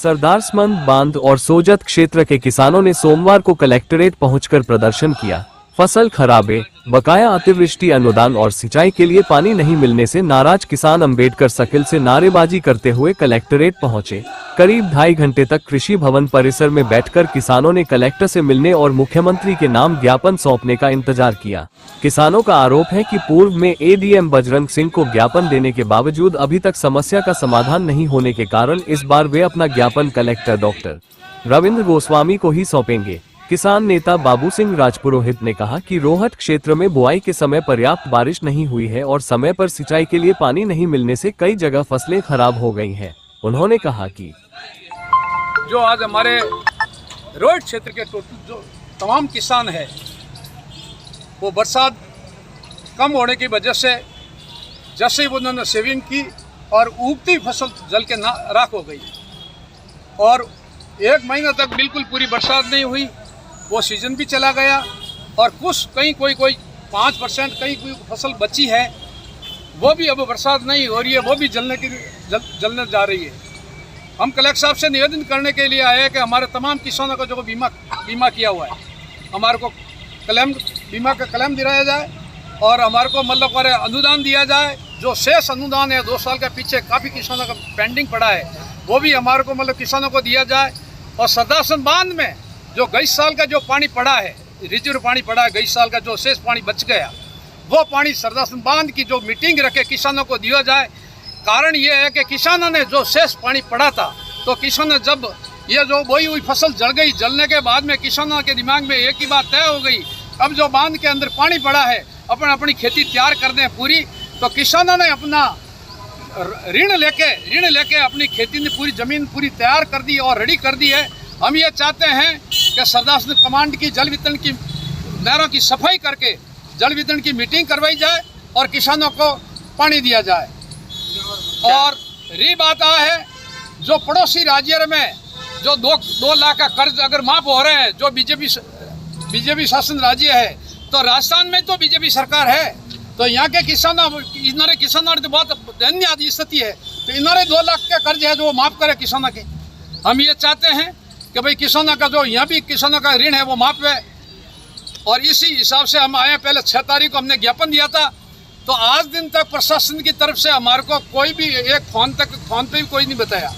सरदारसमंद बांध और सोजत क्षेत्र के किसानों ने सोमवार को कलेक्ट्रेट पहुंचकर प्रदर्शन किया। फसल खराबे, बकाया अतिवृष्टि अनुदान और सिंचाई के लिए पानी नहीं मिलने से नाराज किसान अंबेडकर सर्किल से नारेबाजी करते हुए कलेक्ट्रेट पहुंचे। करीब 2.5 घंटे तक कृषि भवन परिसर में बैठकर किसानों ने कलेक्टर से मिलने और मुख्यमंत्री के नाम ज्ञापन सौंपने का इंतजार किया। किसानों का आरोप है कि पूर्व में एडीएम बजरंग सिंह को ज्ञापन देने के बावजूद अभी तक समस्या का समाधान नहीं होने के कारण इस बार वे अपना ज्ञापन कलेक्टर डॉक्टर रविंद्र गोस्वामी को ही सौंपेंगे। किसान नेता बाबू सिंह राजपुरोहित ने कहा कि रोहट क्षेत्र में बुआई के समय पर्याप्त बारिश नहीं हुई है और समय पर सिंचाई के लिए पानी नहीं मिलने से कई जगह फसलें खराब हो गई हैं। उन्होंने कहा कि जो आज हमारे रोहट क्षेत्र के जो तमाम किसान हैं वो बरसात कम होने की वजह से जैसे उन्होंने सेविंग की और उगती फसल जल के राख हो गई और 1 महीना तक बिल्कुल पूरी बरसात नहीं हुई। वो सीजन भी चला गया और कुछ कहीं कोई 5% कहीं कोई फसल बची है वो भी अब बरसात नहीं हो रही है, वो भी जलने जा रही है। हम कलेक्टर साहब से निवेदन करने के लिए आए हैं कि हमारे तमाम किसानों का जो बीमा किया हुआ है हमारे को बीमा का क्लेम दिलाया जाए और हमारे को मतलब अनुदान दिया जाए। जो शेष अनुदान है 2 साल के पीछे काफ़ी किसानों का पेंडिंग पड़ा है वो भी हमारे को मतलब किसानों को दिया जाए। और सरदारसमंद बांध में जो गई साल का जो पानी पड़ा है, रिजर्व पानी पड़ा है, गई साल का जो शेष पानी बच गया वो पानी सरदारसमंद बांध की जो मीटिंग रखे किसानों को दिया जाए। कारण ये है कि किसानों ने जो शेष पानी पड़ा था तो किसानों जब ये जो बोई हुई फसल जल गई, जलने के बाद में किसानों के दिमाग में एक ही बात तय हो गई, अब जो बांध के अंदर पानी पड़ा है अपनी खेती तैयार कर दें पूरी। तो किसानों ने अपना ऋण लेके अपनी खेती ने पूरी ज़मीन पूरी तैयार कर दी और रेडी कर दी है। हम ये चाहते हैं कि सरदारसमंद कमांड की जल वितरण की नहरों की सफाई करके जल वितरण की मीटिंग करवाई जाए और किसानों को पानी दिया जाए। और रही बात है जो पड़ोसी राज्य में जो 2 लाख का कर्ज अगर माफ हो रहे हैं, जो बीजेपी शासन राज्य है, तो राजस्थान में तो बीजेपी सरकार है, तो यहाँ के किसानों तो बहुत दयनीय स्थिति है, तो इन्होंने 2 लाख का कर्ज है जो वो माफ करे किसानों के। हम ये चाहते हैं कि भाई किसानों का जो यहाँ भी किसानों का ऋण है वो माफ है। और इसी हिसाब से हम आए, पहले 6 तारीख को हमने ज्ञापन दिया था, तो आज दिन तक प्रशासन की तरफ से हमारे को कोई भी एक फोन पे भी कोई नहीं बताया।